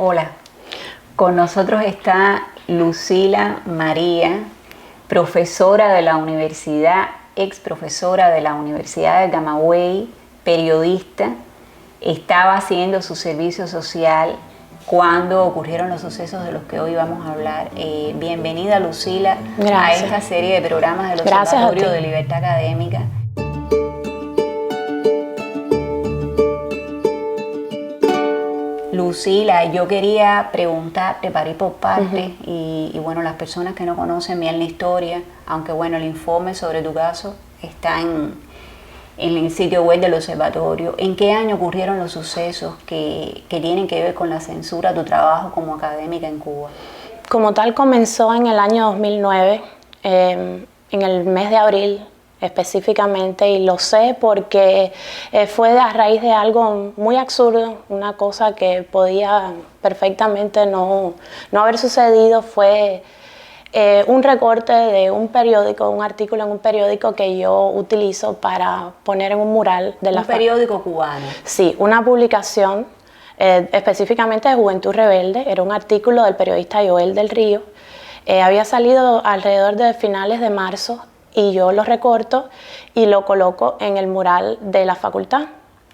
Hola, con nosotros está Lucila María, profesora de la universidad, ex profesora de la Universidad de Camagüey, periodista. Estaba haciendo su servicio social cuando ocurrieron los sucesos de los que hoy vamos a hablar. Bienvenida, Lucila, a esta serie de programas del Observatorio de Libertad Académica. Lucila, yo quería preguntarte para ir por parte y bueno, las personas que no conocen bien la historia, aunque bueno, el informe sobre tu caso está en el sitio web del observatorio. ¿En qué año ocurrieron los sucesos que tienen que ver con la censura a tu trabajo como académica en Cuba? Como tal, comenzó en el año 2009, en el mes de abril específicamente, y lo sé porque fue a raíz de algo muy absurdo, una cosa que podía perfectamente no haber sucedido. Fue un recorte de un periódico, un artículo en un periódico que yo utilizo para poner en un mural de la... ¿Un periódico cubano? Sí, una publicación específicamente de Juventud Rebelde. Era un artículo del periodista Joel del Río. Había salido alrededor de finales de marzo y yo lo recorto y lo coloco en el mural de la facultad.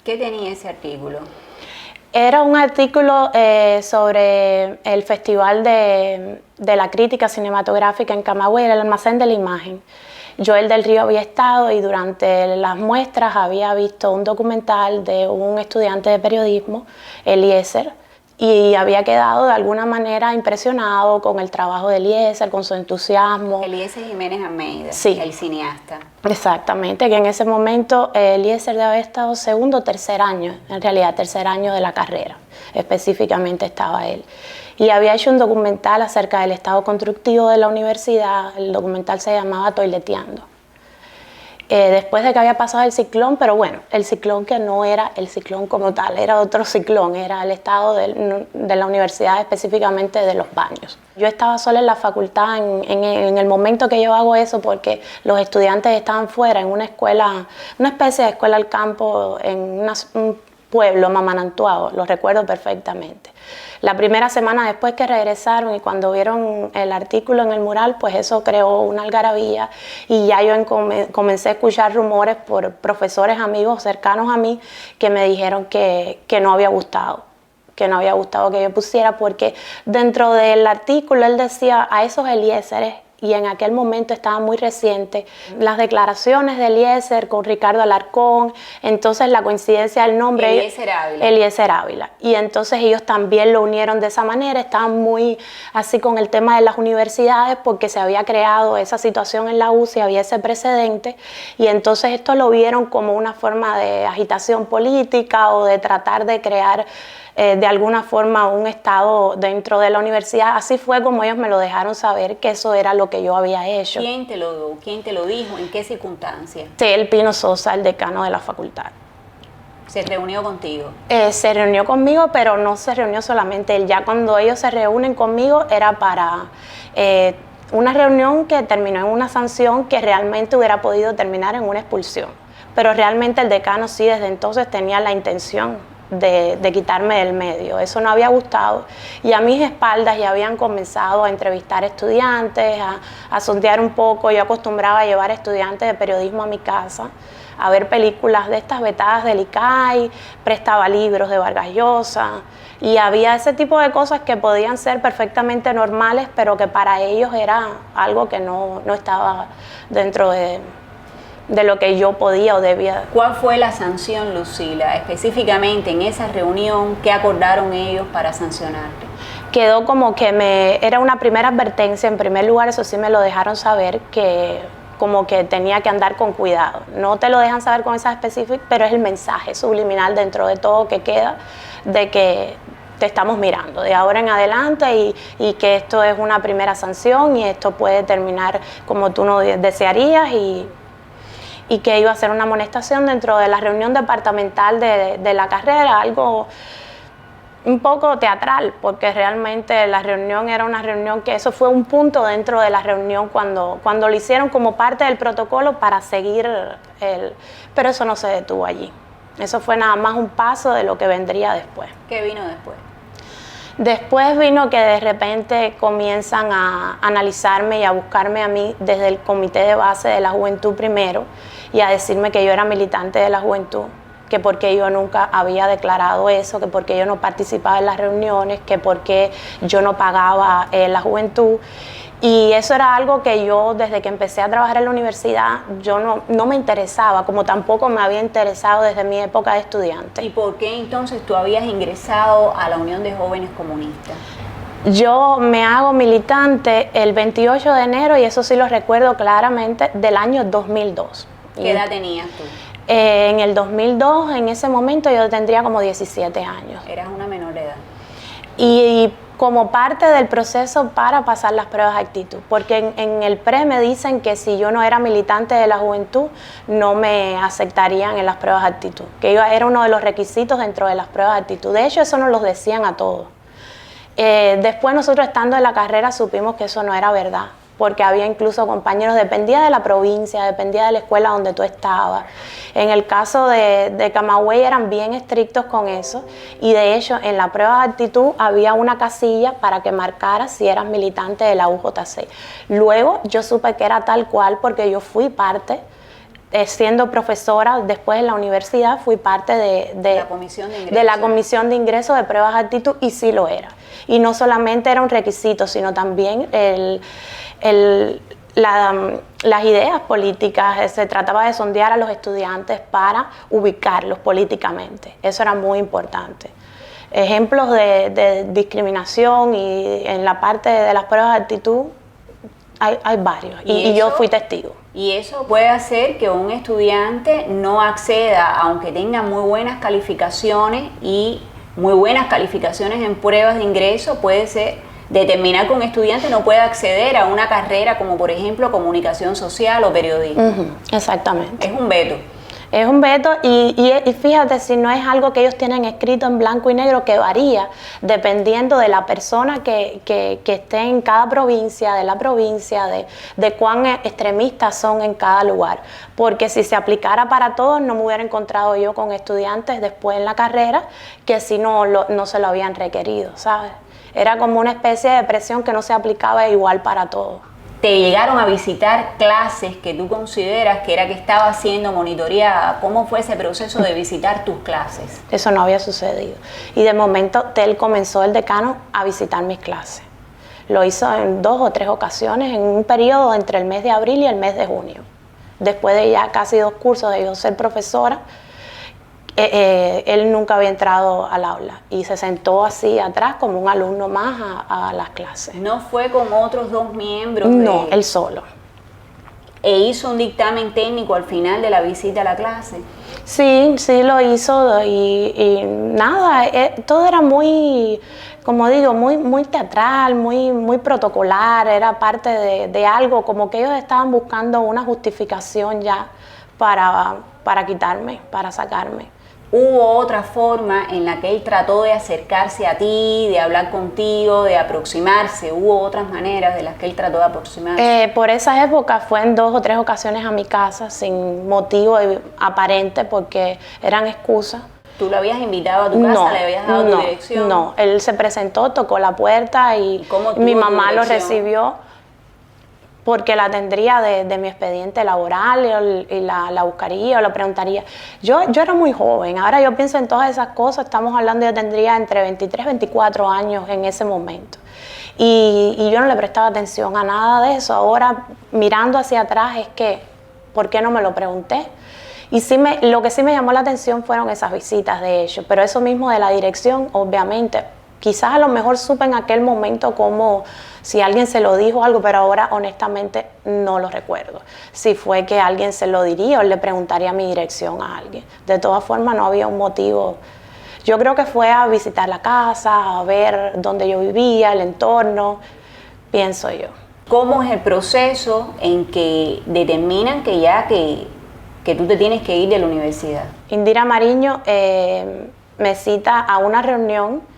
¿Qué tenía ese artículo? Era un artículo sobre el Festival de la Crítica Cinematográfica en Camagüey, el Almacén de la Imagen. Joel del Río había estado y durante las muestras había visto un documental de un estudiante de periodismo, Eliezer, y había quedado de alguna manera impresionado con el trabajo de Eliezer, con su entusiasmo. Eliezer Jiménez Almeida, sí, el cineasta. Exactamente, que en ese momento Eliezer debe haber estado segundo o tercer año, en realidad tercer año de la carrera, específicamente estaba él. Y había hecho un documental acerca del estado constructivo de la universidad. El documental se llamaba Toileteando. Después de que había pasado el ciclón, pero bueno, el ciclón que no era el ciclón como tal, era otro ciclón, era el estado de la universidad, específicamente de los baños. Yo estaba sola en la facultad en el momento que yo hago eso, porque los estudiantes estaban fuera en una escuela, una especie de escuela al campo en un pueblo, Mamanantuao, lo recuerdo perfectamente. La primera semana después que regresaron y cuando vieron el artículo en el mural, pues eso creó una algarabía y ya yo comencé a escuchar rumores por profesores, amigos cercanos a mí que me dijeron que no había gustado que yo pusiera, porque dentro del artículo él decía a esos Eliezeres, y en aquel momento estaba muy reciente, las declaraciones de Eliezer con Ricardo Alarcón, entonces la coincidencia del nombre... Eliezer Ávila. Y entonces ellos también lo unieron de esa manera, estaban muy así con el tema de las universidades, porque se había creado esa situación en la UCI, había ese precedente, y entonces esto lo vieron como una forma de agitación política o de tratar de crear de alguna forma un estado dentro de la universidad. Así fue como ellos me lo dejaron saber, que eso era lo que yo había hecho. ¿Quién te lo dijo? ¿En qué circunstancias? Sí, el Pino Sosa, el decano de la facultad. ¿Se reunió contigo? Se reunió conmigo, pero no se reunió solamente él. Ya cuando ellos se reúnen conmigo era para una reunión que terminó en una sanción que realmente hubiera podido terminar en una expulsión. Pero realmente el decano sí desde entonces tenía la intención de quitarme del medio. Eso no había gustado, y a mis espaldas ya habían comenzado a entrevistar estudiantes, a sondear un poco. Yo acostumbraba a llevar estudiantes de periodismo a mi casa a ver películas de estas vetadas del ICAI, prestaba libros de Vargas Llosa, y había ese tipo de cosas que podían ser perfectamente normales, pero que para ellos era algo que no estaba dentro de lo que yo podía o debía. ¿Cuál fue la sanción, Lucila, específicamente en esa reunión? ¿Qué acordaron ellos para sancionarte? Quedó como que era una primera advertencia. En primer lugar, eso sí me lo dejaron saber, que como que tenía que andar con cuidado. No te lo dejan saber con esa específica, pero es el mensaje subliminal dentro de todo que queda, de que te estamos mirando de ahora en adelante, y que esto es una primera sanción y esto puede terminar como tú no desearías, y que iba a ser una amonestación dentro de la reunión departamental de la carrera, algo un poco teatral, porque realmente la reunión era una reunión que eso fue un punto dentro de la reunión cuando lo hicieron como parte del protocolo para seguir pero eso no se detuvo allí. Eso fue nada más un paso de lo que vendría después. ¿Qué vino después? Después vino que de repente comienzan a analizarme y a buscarme a mí desde el comité de base de la juventud primero y a decirme que yo era militante de la juventud, que porque yo nunca había declarado eso, que porque yo no participaba en las reuniones, que porque yo no pagaba la juventud. Y eso era algo que yo, desde que empecé a trabajar en la universidad, yo no me interesaba, como tampoco me había interesado desde mi época de estudiante. ¿Y por qué entonces tú habías ingresado a la Unión de Jóvenes Comunistas? Yo me hago militante el 28 de enero, y eso sí lo recuerdo claramente, del año 2002. ¿Qué edad tenías tú? En el 2002, en ese momento, yo tendría como 17 años. Eras una menor de edad. Y como parte del proceso para pasar las pruebas de actitud, porque en el pre me dicen que si yo no era militante de la juventud, no me aceptarían en las pruebas de actitud, que era uno de los requisitos dentro de las pruebas de actitud. De hecho, eso nos lo decían a todos. Después nosotros, estando en la carrera, supimos que eso no era verdad, porque había incluso compañeros, dependía de la provincia, dependía de la escuela donde tú estabas. En el caso de Camagüey eran bien estrictos con eso, y de hecho en la prueba de actitud había una casilla para que marcara si eras militante de la UJC. Luego yo supe que era tal cual porque yo fui parte, siendo profesora después en la universidad, fui parte de la comisión de ingreso de pruebas de actitud, y sí lo era. Y no solamente era un requisito, sino también las ideas políticas. Se trataba de sondear a los estudiantes para ubicarlos políticamente. Eso era muy importante. Ejemplos de discriminación y en la parte de las pruebas de actitud hay varios, y yo fui testigo. Y eso puede hacer que un estudiante no acceda, aunque tenga muy buenas calificaciones y muy buenas calificaciones en pruebas de ingreso, puede ser determinar que un estudiante no puede acceder a una carrera como, por ejemplo, comunicación social o periodismo. Exactamente. Es un veto. Es un veto, y fíjate, si no es algo que ellos tienen escrito en blanco y negro, que varía dependiendo de la persona que esté en cada provincia, de cuán extremistas son en cada lugar. Porque si se aplicara para todos, no me hubiera encontrado yo con estudiantes después en la carrera que si no se lo habían requerido, ¿sabes? Era como una especie de presión que no se aplicaba igual para todos. ¿Te llegaron a visitar clases que tú consideras que era que estaba siendo monitoreada? ¿Cómo fue ese proceso de visitar tus clases? Eso no había sucedido. Y de momento él comenzó, el decano, a visitar mis clases. Lo hizo en 2 o 3 ocasiones en un periodo entre el mes de abril y el mes de junio. Después de ya casi 2 cursos de yo ser profesora, él nunca había entrado al aula y se sentó así atrás como un alumno más a las clases. ¿No fue con otros 2 miembros? No, él solo. ¿E hizo un dictamen técnico al final de la visita a la clase? Sí lo hizo, y nada, todo era muy, como digo, muy teatral, muy protocolar. Era parte de algo, como que ellos estaban buscando una justificación ya para quitarme, para sacarme. ¿Hubo otra forma en la que él trató de acercarse a ti, de hablar contigo, de aproximarse? ¿Hubo otras maneras de las que él trató de aproximarse? Por esa época fue en 2 o 3 ocasiones a mi casa, sin motivo aparente, porque eran excusas. ¿Tú lo habías invitado a tu casa? ¿Le habías dado tu dirección? No, él se presentó, tocó la puerta y mi mamá lo recibió, porque la tendría de mi expediente laboral, y la buscaría o la preguntaría. Yo era muy joven, ahora yo pienso en todas esas cosas, estamos hablando, yo tendría entre 23 y 24 años en ese momento. Y yo no le prestaba atención a nada de eso. Ahora, mirando hacia atrás, es que, ¿por qué no me lo pregunté? Y lo que sí me llamó la atención fueron esas visitas de ellos, pero eso mismo de la dirección, obviamente, quizás a lo mejor supe en aquel momento como si alguien se lo dijo algo, pero ahora honestamente no lo recuerdo. Si fue que alguien se lo diría o le preguntaría mi dirección a alguien. De todas formas, no había un motivo. Yo creo que fue a visitar la casa, a ver dónde yo vivía, el entorno, pienso yo. ¿Cómo es el proceso en que determinan que tú te tienes que ir de la universidad? Indira Mariño me cita a una reunión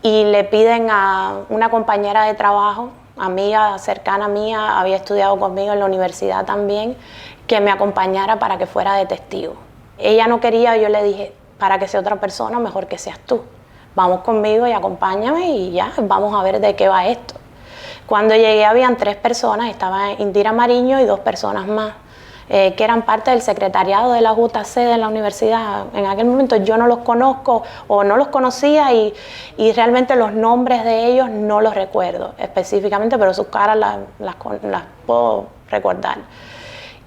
y le piden a una compañera de trabajo, amiga cercana mía, había estudiado conmigo en la universidad también, que me acompañara para que fuera de testigo. Ella no quería, yo le dije, para que sea otra persona, mejor que seas tú. vamos conmigo y acompáñame y ya, vamos a ver de qué va esto. Cuando llegué habían 3 personas, estaba Indira Mariño y 2 personas más, que eran parte del secretariado de la UJC de la universidad. En aquel momento yo no los conozco o no los conocía y realmente los nombres de ellos no los recuerdo específicamente, pero sus caras las puedo recordar.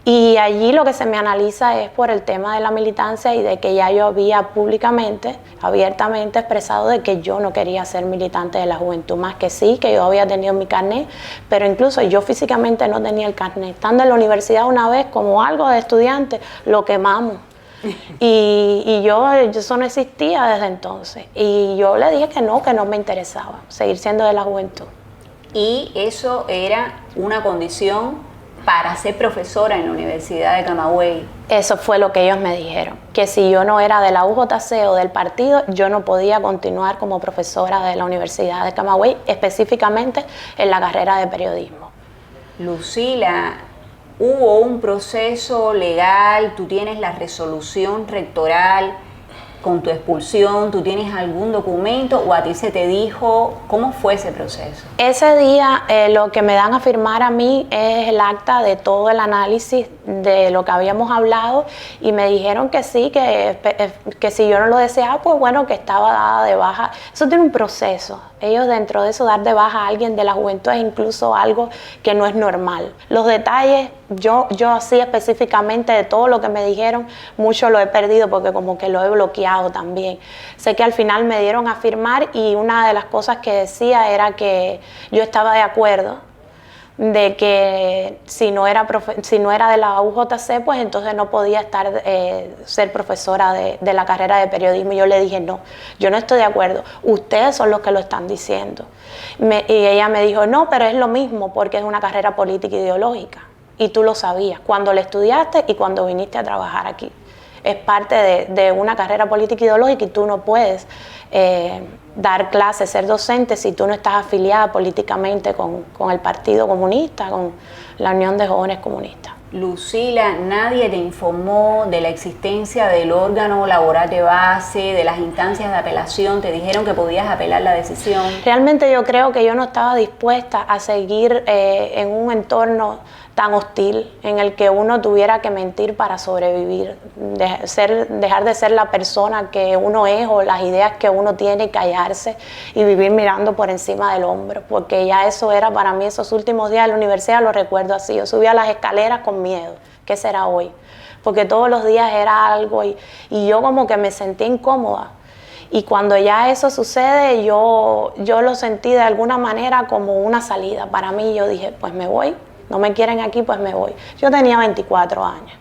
Y allí lo que se me analiza es por el tema de la militancia y de que ya yo había públicamente, abiertamente expresado de que yo no quería ser militante de la juventud, más que sí, que yo había tenido mi carnet, pero incluso yo físicamente no tenía el carnet. Estando en la universidad una vez como algo de estudiante, lo quemamos. Y yo eso no existía desde entonces. Y yo le dije que no me interesaba seguir siendo de la juventud. Y eso era una condición para ser profesora en la Universidad de Camagüey. Eso fue lo que ellos me dijeron, que si yo no era de la UJC o del partido, yo no podía continuar como profesora de la Universidad de Camagüey, específicamente en la carrera de periodismo. Lucila, hubo un proceso legal, tú tienes la resolución rectoral con tu expulsión, ¿tú tienes algún documento o a ti se te dijo? ¿Cómo fue ese proceso? Ese día lo que me dan a firmar a mí es el acta de todo el análisis de lo que habíamos hablado y me dijeron que sí, que si yo no lo deseaba, pues bueno, que estaba dada de baja. Eso tiene un proceso. Ellos dentro de eso, dar de baja a alguien de la juventud es incluso algo que no es normal. Los detalles, yo así específicamente de todo lo que me dijeron, mucho lo he perdido porque como que lo he bloqueado también. Sé que al final me dieron a firmar y una de las cosas que decía era que yo estaba de acuerdo de que si no era de la UJC, pues entonces no podía ser profesora de la carrera de periodismo. Y yo le dije, no, yo no estoy de acuerdo, ustedes son los que lo están diciendo. Y ella me dijo, no, pero es lo mismo porque es una carrera política ideológica. Y tú lo sabías cuando la estudiaste y cuando viniste a trabajar aquí. Es parte de una carrera política ideológica y tú no puedes dar clases, ser docente si tú no estás afiliada políticamente con el Partido Comunista, con la Unión de Jóvenes Comunistas. Lucila, ¿nadie te informó de la existencia del órgano laboral de base, de las instancias de apelación? ¿Te dijeron que podías apelar la decisión? Realmente yo creo que yo no estaba dispuesta a seguir en un entorno tan hostil en el que uno tuviera que mentir para sobrevivir, dejar de ser la persona que uno es o las ideas que uno tiene y callarse y vivir mirando por encima del hombro, porque ya eso era para mí esos últimos días de la universidad, lo recuerdo así, yo subía las escaleras con miedo, ¿qué será hoy? Porque todos los días era algo y yo como que me sentía incómoda. Y cuando ya eso sucede, yo lo sentí de alguna manera como una salida. Para mí yo dije, pues me voy. No me quieren aquí, pues me voy. Yo tenía 24 años.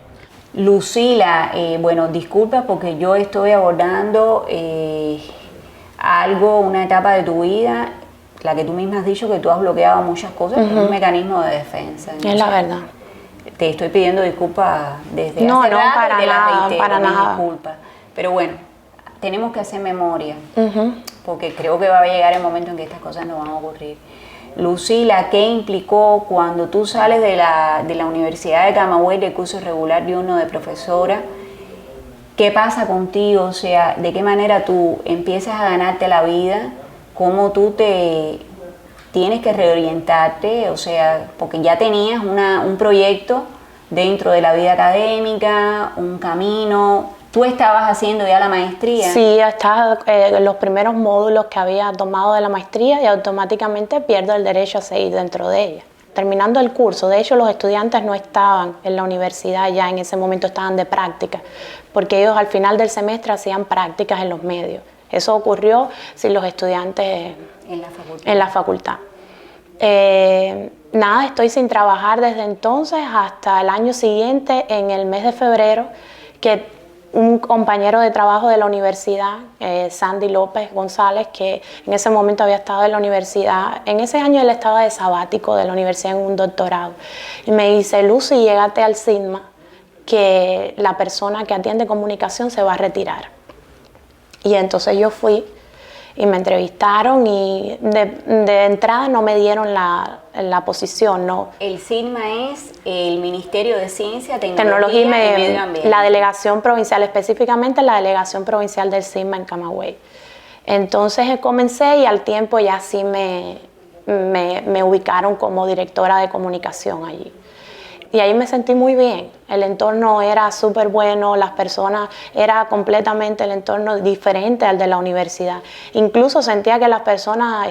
Lucila, bueno, disculpa porque yo estoy abordando una etapa de tu vida, la que tú misma has dicho que tú has bloqueado muchas cosas, pero es un mecanismo de defensa. Es la verdad. Te estoy pidiendo disculpas desde hace rato, para te nada, las reitero, para nada. Disculpas. Pero bueno, tenemos que hacer memoria, porque creo que va a llegar el momento en que estas cosas no van a ocurrir. Lucila, ¿qué implicó cuando tú sales de la Universidad de Camagüey del curso regular de uno de profesora? ¿Qué pasa contigo? O sea, ¿de qué manera tú empiezas a ganarte la vida? ¿Cómo tú te tienes que reorientarte? O sea, porque ya tenías un proyecto dentro de la vida académica, un camino. ¿Tú estabas haciendo ya la maestría? Sí, estaba en los primeros módulos que había tomado de la maestría y automáticamente pierdo el derecho a seguir dentro de ella. Terminando el curso, de hecho los estudiantes no estaban en la universidad ya en ese momento, estaban de práctica, porque ellos al final del semestre hacían prácticas en los medios. Eso ocurrió sin los estudiantes en la facultad. Nada, estoy sin trabajar desde entonces hasta el año siguiente, en el mes de febrero, que un compañero de trabajo de la universidad, Sandy López González, que en ese momento había estado en la universidad, en ese año él estaba de sabático de la universidad en un doctorado, y me dice, Lucy, llégate al SIGMA, que la persona que atiende comunicación se va a retirar. Y entonces yo fui y me entrevistaron y de entrada no me dieron la posición, ¿no? El SIGMA es el Ministerio de Ciencia, Tecnología y Medio Ambiente. La delegación provincial, específicamente la delegación provincial del SIGMA en Camagüey. Entonces comencé y al tiempo ya sí me ubicaron como directora de comunicación allí. Y ahí me sentí muy bien. El entorno era súper bueno, las personas, era completamente el entorno diferente al de la universidad. Incluso sentía que las personas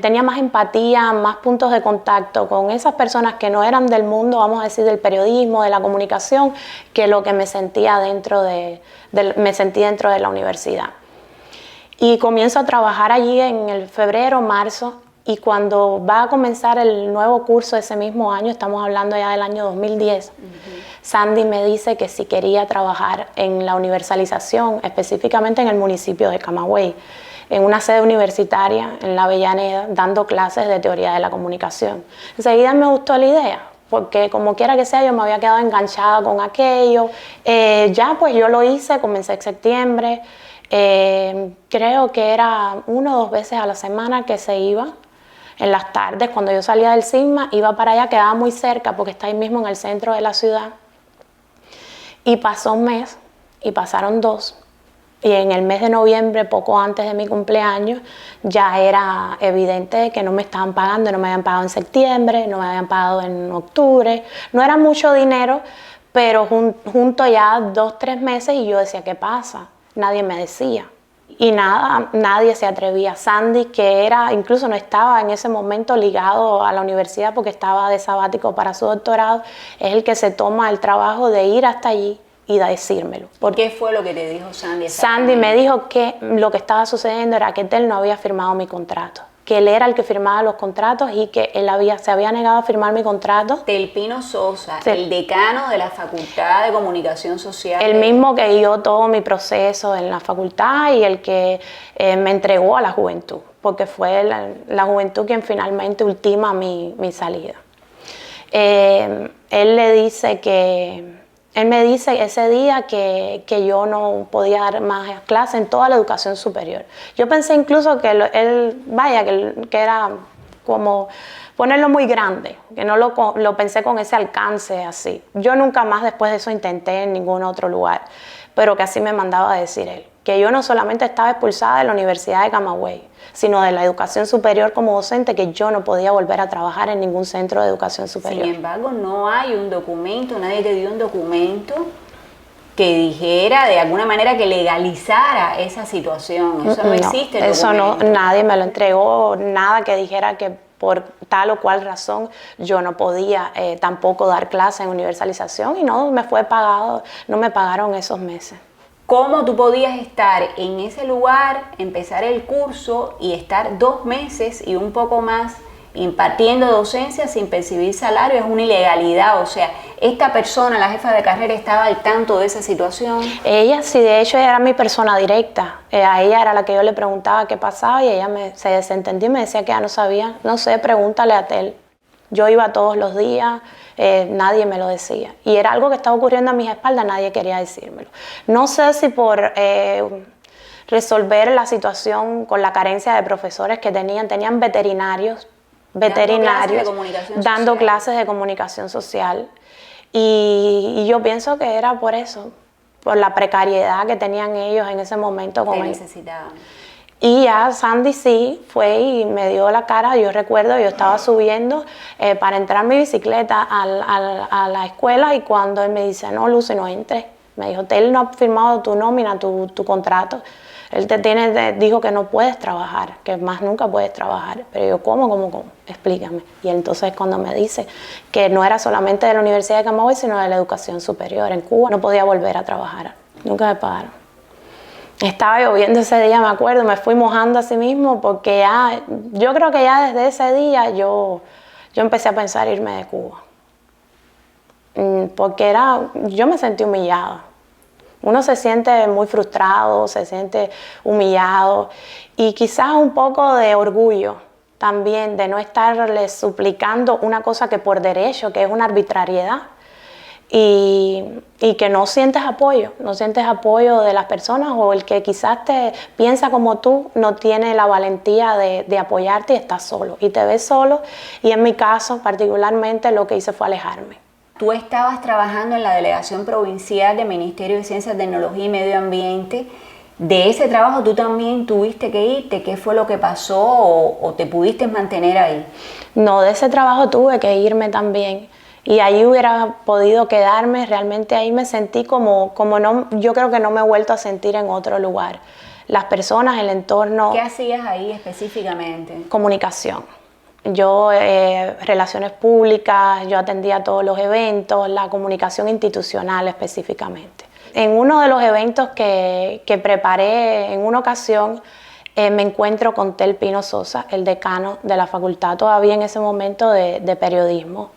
tenían más empatía, más puntos de contacto con esas personas que no eran del mundo, vamos a decir, del periodismo, de la comunicación, que lo que me sentía dentro de la universidad. Y comienzo a trabajar allí en el febrero, marzo. Y cuando va a comenzar el nuevo curso ese mismo año, estamos hablando ya del año 2010, Sandy me dice que si quería trabajar en la universalización, específicamente en el municipio de Camagüey, en una sede universitaria en la Avellaneda, dando clases de teoría de la comunicación. Enseguida me gustó la idea, porque como quiera que sea, yo me había quedado enganchada con aquello. Ya pues yo lo hice, comencé en septiembre, creo que era 1 o 2 veces a la semana que se iba. En las tardes, cuando yo salía del Sigma, iba para allá, quedaba muy cerca porque está ahí mismo en el centro de la ciudad. Y pasó un mes, y pasaron 2. Y en el mes de noviembre, poco antes de mi cumpleaños, ya era evidente que no me estaban pagando. No me habían pagado en septiembre, no me habían pagado en octubre. No era mucho dinero, pero junto ya 2 o 3 meses y yo decía, ¿qué pasa? Nadie me decía. Y nada, nadie se atrevía. Sandy, que incluso no estaba en ese momento ligado a la universidad porque estaba de sabático para su doctorado, es el que se toma el trabajo de ir hasta allí y de decírmelo. ¿Qué fue lo que te dijo Sandy? Sandy me dijo que lo que estaba sucediendo era que él no había firmado mi contrato, que él era el que firmaba los contratos y que él se había negado a firmar mi contrato. Del Pino Sosa, sí, el decano de la Facultad de Comunicación Social. El mismo que guió todo mi proceso en la facultad y el que me entregó a la juventud, porque fue la juventud quien finalmente ultima mi salida. Él me dice ese día que yo no podía dar más clases en toda la educación superior. Yo pensé incluso que que era como ponerlo muy grande, que no lo pensé con ese alcance así. Yo nunca más después de eso intenté en ningún otro lugar, pero que así me mandaba a decir él, que yo no solamente estaba expulsada de la Universidad de Camagüey, sino de la educación superior como docente, que yo no podía volver a trabajar en ningún centro de educación superior. Sin embargo, no hay un documento, nadie te dio un documento que dijera de alguna manera que legalizara esa situación. Eso no existe. Eso no, nadie me lo entregó, nada que dijera que por tal o cual razón yo no podía tampoco dar clase en universalización y no me pagaron esos meses. ¿Cómo tú podías estar en ese lugar, empezar el curso y estar 2 meses y un poco más impartiendo docencia sin percibir salario? Es una ilegalidad. O sea, esta persona, la jefa de carrera, estaba al tanto de esa situación. Ella sí, de hecho ella era mi persona directa. A ella era la que yo le preguntaba qué pasaba y ella se desentendió y me decía que ya no sabía. No sé, pregúntale a Tel. Yo iba todos los días, nadie me lo decía. Y era algo que estaba ocurriendo a mis espaldas, nadie quería decírmelo. No sé si por resolver la situación con la carencia de profesores que tenían veterinarios dando clases de comunicación social. Y yo pienso que era por eso, por la precariedad que tenían ellos en ese momento. Que necesitaban. Y ya Sandy sí fue y me dio la cara. Yo recuerdo, yo estaba subiendo para entrar mi bicicleta a la escuela y cuando él me dice, no, Lucy, no entres. Me dijo, él no ha firmado tu nómina, tu contrato. Él dijo que no puedes trabajar, que más nunca puedes trabajar. Pero yo, ¿cómo? Explícame. Y entonces cuando me dice que no era solamente de la Universidad de Camagüey, sino de la educación superior en Cuba, no podía volver a trabajar. Nunca me pagaron. Estaba lloviendo ese día, me acuerdo, me fui mojando a sí mismo porque yo creo que ya desde ese día yo empecé a pensar irme de Cuba. Porque yo me sentí humillada. Uno se siente muy frustrado, se siente humillado y quizás un poco de orgullo también de no estarle suplicando una cosa que por derecho, que es una arbitrariedad. Y que no sientes apoyo de las personas o el que quizás te piensa como tú no tiene la valentía de apoyarte y estás solo y te ves solo y en mi caso particularmente lo que hice fue alejarme. Tú estabas trabajando en la Delegación Provincial del Ministerio de Ciencia, Tecnología y Medio Ambiente ¿De ese trabajo tú también tuviste que irte? ¿Qué fue lo que pasó o te pudiste mantener ahí? No, de ese trabajo tuve que irme también. Y ahí hubiera podido quedarme, realmente ahí me sentí como no, yo creo que no me he vuelto a sentir en otro lugar. Las personas, el entorno. ¿Qué hacías ahí específicamente? Comunicación. Yo, relaciones públicas, yo atendía todos los eventos, la comunicación institucional específicamente. En uno de los eventos que preparé en una ocasión, me encuentro con Tel Pino Sosa, el decano de la facultad todavía en ese momento de periodismo.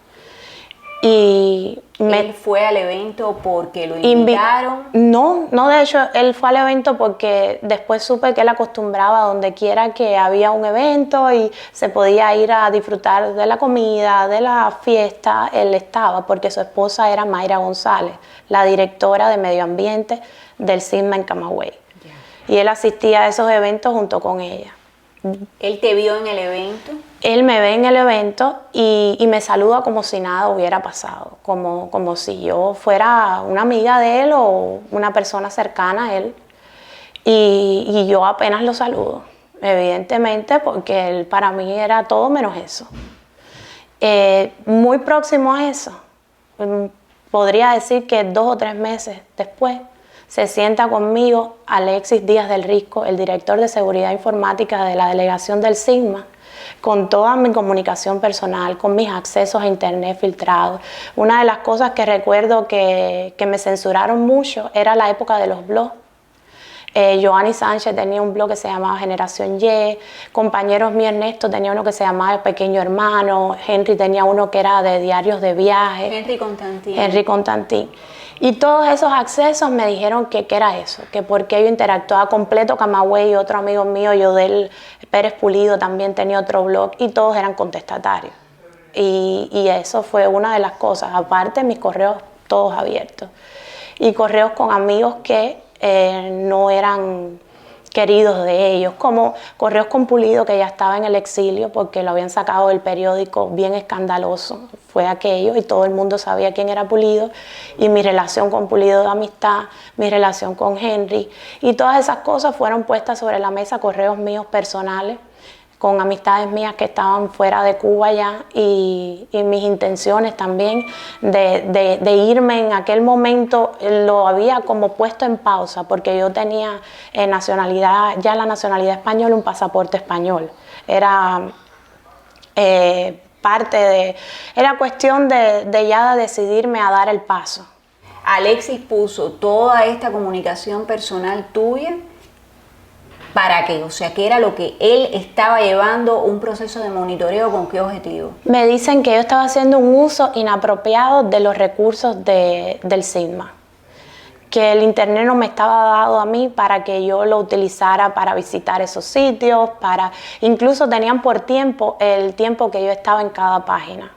Y ¿Él fue al evento porque lo invitaron? No, de hecho, él fue al evento porque después supe que él acostumbraba donde quiera que había un evento y se podía ir a disfrutar de la comida, de la fiesta, él estaba, porque su esposa era Mayra González, la directora de Medio Ambiente del CISMA en Camagüey. Y él asistía a esos eventos junto con ella. ¿Él te vio en el evento? Él me ve en el evento y me saluda como si nada hubiera pasado, como si yo fuera una amiga de él o una persona cercana a él. Y yo apenas lo saludo, evidentemente, porque él para mí era todo menos eso. Muy próximo a eso, podría decir que 2 o 3 meses después, se sienta conmigo Alexis Díaz del Risco, el director de Seguridad Informática de la delegación del CISMA, con toda mi comunicación personal, con mis accesos a internet filtrados. Una de las cosas que recuerdo que me censuraron mucho era la época de los blogs. Joanny Sánchez tenía un blog que se llamaba Generación Y, compañeros míos, Ernesto tenía uno que se llamaba El Pequeño Hermano, Henry tenía uno que era de diarios de viaje. Henry Constantín. Y todos esos accesos me dijeron que qué era eso, que porque yo interactuaba completo Camagüey y otro amigo mío, Yodel Pérez Pulido, también tenía otro blog y todos eran contestatarios. Y eso fue una de las cosas, aparte mis correos todos abiertos. Y correos con amigos que no eran queridos de ellos, como correos con Pulido, que ya estaba en el exilio porque lo habían sacado del periódico, bien escandaloso fue aquello y todo el mundo sabía quién era Pulido, y mi relación con Pulido de amistad, mi relación con Henry, y todas esas cosas fueron puestas sobre la mesa, correos míos personales con amistades mías que estaban fuera de Cuba ya, y mis intenciones también de irme en aquel momento lo había como puesto en pausa porque yo tenía nacionalidad, ya la nacionalidad española, un pasaporte español. Era era cuestión de ya decidirme a dar el paso. Alexis puso toda esta comunicación personal tuya. ¿Para qué? O sea, ¿qué era lo que él estaba llevando un proceso de monitoreo? ¿Con qué objetivo? Me dicen que yo estaba haciendo un uso inapropiado de los recursos del CISMA, que el internet no me estaba dado a mí para que yo lo utilizara para visitar esos sitios, incluso tenían por tiempo el tiempo que yo estaba en cada página.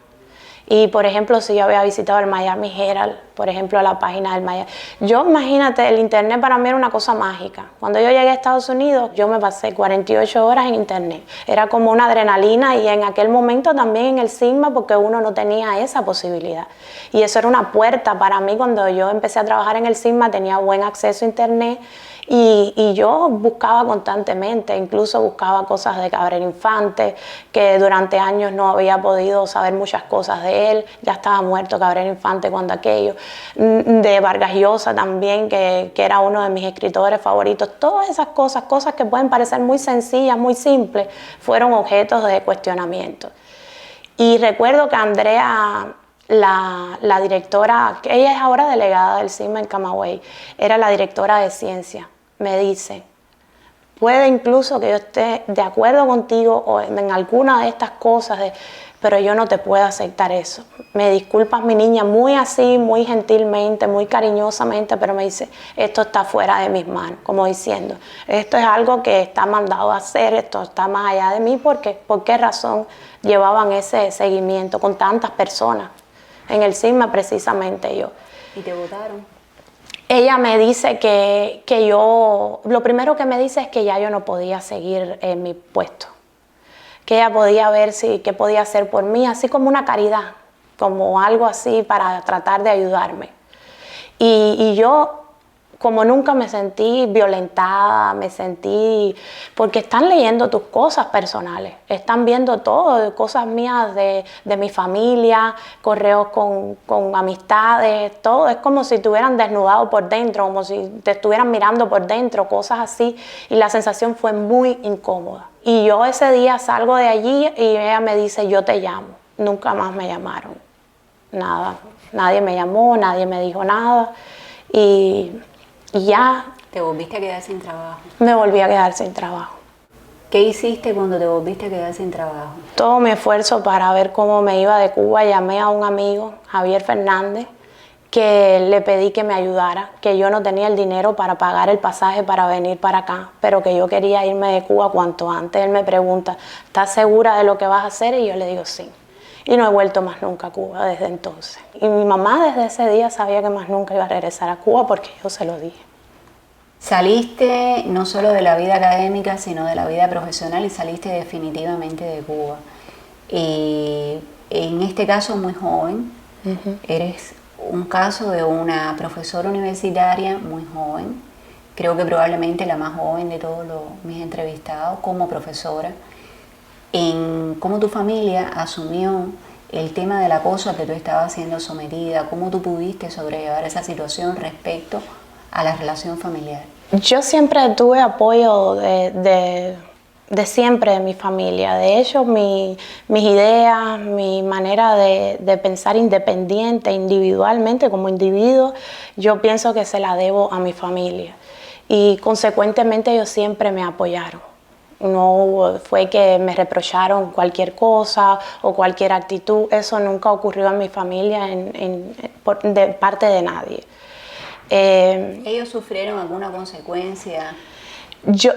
Y por ejemplo, si yo había visitado el Miami Herald, por ejemplo, la página del Miami. Yo, imagínate, el internet para mí era una cosa mágica. Cuando yo llegué a Estados Unidos, yo me pasé 48 horas en internet. Era como una adrenalina, y en aquel momento también en el CISMA, porque uno no tenía esa posibilidad. Y eso era una puerta para mí. Cuando yo empecé a trabajar en el CISMA, tenía buen acceso a internet. Y yo buscaba constantemente, incluso buscaba cosas de Cabrera Infante, que durante años no había podido saber muchas cosas de él, ya estaba muerto Cabrera Infante cuando aquello, de Vargas Llosa también, que era uno de mis escritores favoritos. Todas esas cosas que pueden parecer muy sencillas, muy simples, fueron objetos de cuestionamiento. Y recuerdo que Andrea, la directora, que ella es ahora delegada del CISMA en Camagüey, era la directora de ciencia. Me dice, puede incluso que yo esté de acuerdo contigo o en alguna de estas cosas, pero yo no te puedo aceptar eso. Me disculpas, mi niña, muy así, muy gentilmente, muy cariñosamente, pero me dice, esto está fuera de mis manos, como diciendo, esto es algo que está mandado a hacer, esto está más allá de mí, porque ¿por qué razón llevaban ese seguimiento con tantas personas? En el CISMA precisamente yo. ¿Y te votaron? Ella me dice que yo, lo primero que me dice es que ya yo no podía seguir en mi puesto, que ella podía ver qué podía hacer por mí, así como una caridad, como algo así para tratar de ayudarme. Y yo como nunca me sentí violentada, porque están leyendo tus cosas personales, están viendo todo, cosas mías de mi familia, correos con amistades, todo, es como si te hubieran desnudado por dentro, como si te estuvieran mirando por dentro, cosas así, y la sensación fue muy incómoda. Y yo ese día salgo de allí y ella me dice, yo te llamo, nunca más me llamaron, nada, nadie me llamó, nadie me dijo nada, y ya. ¿Te volviste a quedar sin trabajo? Me volví a quedar sin trabajo. ¿Qué hiciste cuando te volviste a quedar sin trabajo? Todo mi esfuerzo para ver cómo me iba de Cuba, llamé a un amigo, Javier Fernández, que le pedí que me ayudara, que yo no tenía el dinero para pagar el pasaje para venir para acá, pero que yo quería irme de Cuba cuanto antes. Él me pregunta, ¿estás segura de lo que vas a hacer? Y yo le digo, sí. Y no he vuelto más nunca a Cuba desde entonces. Y mi mamá desde ese día sabía que más nunca iba a regresar a Cuba porque yo se lo dije. Saliste no solo de la vida académica, sino de la vida profesional y saliste definitivamente de Cuba. En este caso muy joven, eres un caso de una profesora universitaria muy joven, creo que probablemente la más joven de todos mis entrevistados como profesora, en cómo tu familia asumió el tema del acoso a que tú estabas siendo sometida, cómo tú pudiste sobrellevar esa situación respecto a la relación familiar. Yo siempre tuve apoyo de siempre de mi familia. De hecho, mis ideas, mi manera de pensar independiente, individualmente, como individuo, yo pienso que se la debo a mi familia. Y consecuentemente ellos siempre me apoyaron. No fue que me reprocharon cualquier cosa o cualquier actitud. Eso nunca ocurrió en mi familia de parte de nadie. ¿Ellos sufrieron alguna consecuencia?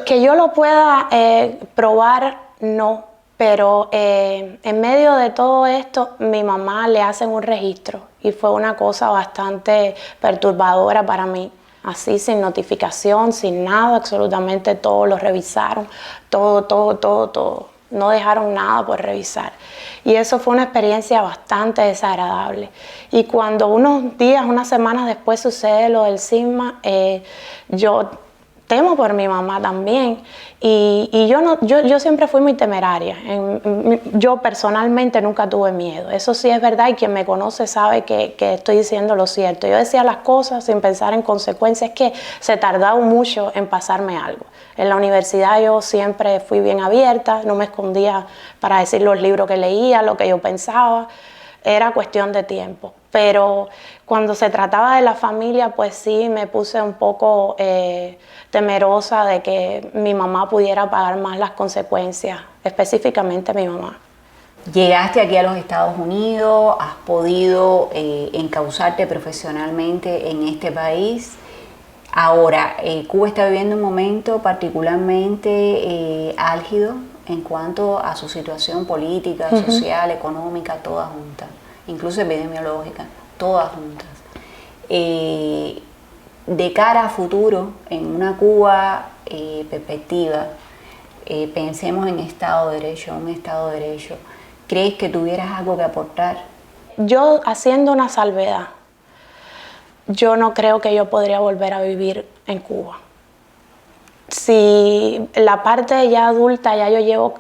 Que yo lo pueda probar, no, pero en medio de todo esto mi mamá le hacen un registro y fue una cosa bastante perturbadora para mí, así sin notificación, sin nada, absolutamente todo lo revisaron, todo, no dejaron nada por revisar. Y eso fue una experiencia bastante desagradable. Y cuando unos días, unas semanas después sucede lo del sisma, yo temo por mi mamá también. Y yo siempre fui muy temeraria. Yo personalmente nunca tuve miedo. Eso sí es verdad y quien me conoce sabe que estoy diciendo lo cierto. Yo decía las cosas sin pensar en consecuencias, que se tardaba mucho en pasarme algo. En la universidad yo siempre fui bien abierta, no me escondía para decir los libros que leía, lo que yo pensaba. Era cuestión de tiempo. Pero cuando se trataba de la familia, pues sí me puse un poco temerosa de que mi mamá pudiera pagar más las consecuencias, específicamente mi mamá. Llegaste aquí a los Estados Unidos, has podido encauzarte profesionalmente en este país. Ahora, Cuba está viviendo un momento particularmente álgido en cuanto a su situación política, social, económica, todas juntas, incluso epidemiológica, todas juntas. De cara a futuro, en una Cuba perspectiva, pensemos en Estado de Derecho, un Estado de Derecho. ¿Crees que tuvieras algo que aportar? Yo, haciendo una salvedad, yo no creo que yo podría volver a vivir en Cuba. Si la parte ya adulta, ya yo llevo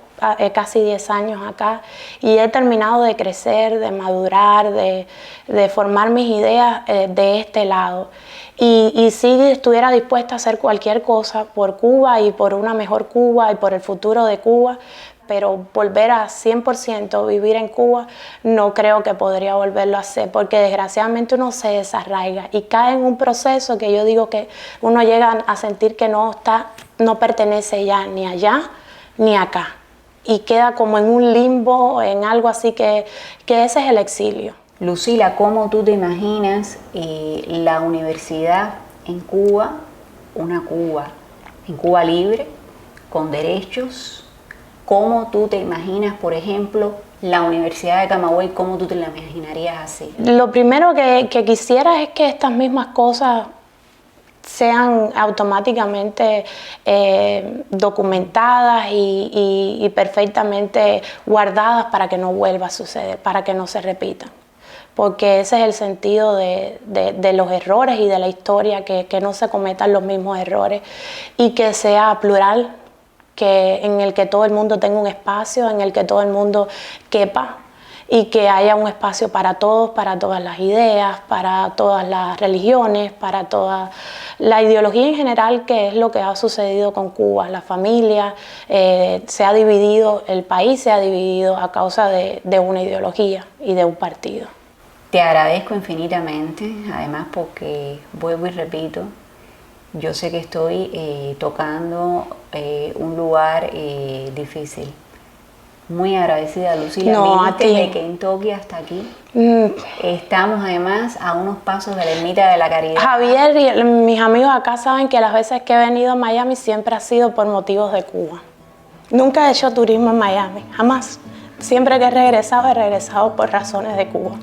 casi 10 años acá y he terminado de crecer, de madurar, de formar mis ideas de este lado. Y si estuviera dispuesta a hacer cualquier cosa por Cuba y por una mejor Cuba y por el futuro de Cuba, pero volver a 100% vivir en Cuba, no creo que podría volverlo a hacer, porque desgraciadamente uno se desarraiga y cae en un proceso que yo digo que uno llega a sentir que no pertenece ya ni allá ni acá, y queda como en un limbo, en algo así que ese es el exilio. Lucila, ¿cómo tú te imaginas la universidad en Cuba, en Cuba libre, con derechos? ¿Cómo tú te imaginas, por ejemplo, la Universidad de Camagüey? ¿Cómo tú te la imaginarías así? Lo primero que quisiera es que estas mismas cosas sean automáticamente documentadas y perfectamente guardadas para que no vuelva a suceder, para que no se repitan. porque ese es el sentido de los errores y de la historia, que no se cometan los mismos errores y que sea plural, en el que todo el mundo tenga un espacio, en el que todo el mundo quepa y que haya un espacio para todos, para todas las ideas, para todas las religiones, para toda la ideología en general, que es lo que ha sucedido con Cuba. La familia se ha dividido, el país se ha dividido a causa de una ideología y de un partido. Te agradezco infinitamente, además porque, vuelvo y repito, yo sé que estoy tocando un lugar difícil. Muy agradecida, Lucila. No, Viniste a ti. de Kentucky hasta aquí. Estamos además a unos pasos de la Ermita de la Caridad. Javier y mis amigos acá saben que las veces que he venido a Miami siempre ha sido por motivos de Cuba. Nunca he hecho turismo en Miami, jamás. Siempre que he regresado por razones de Cuba.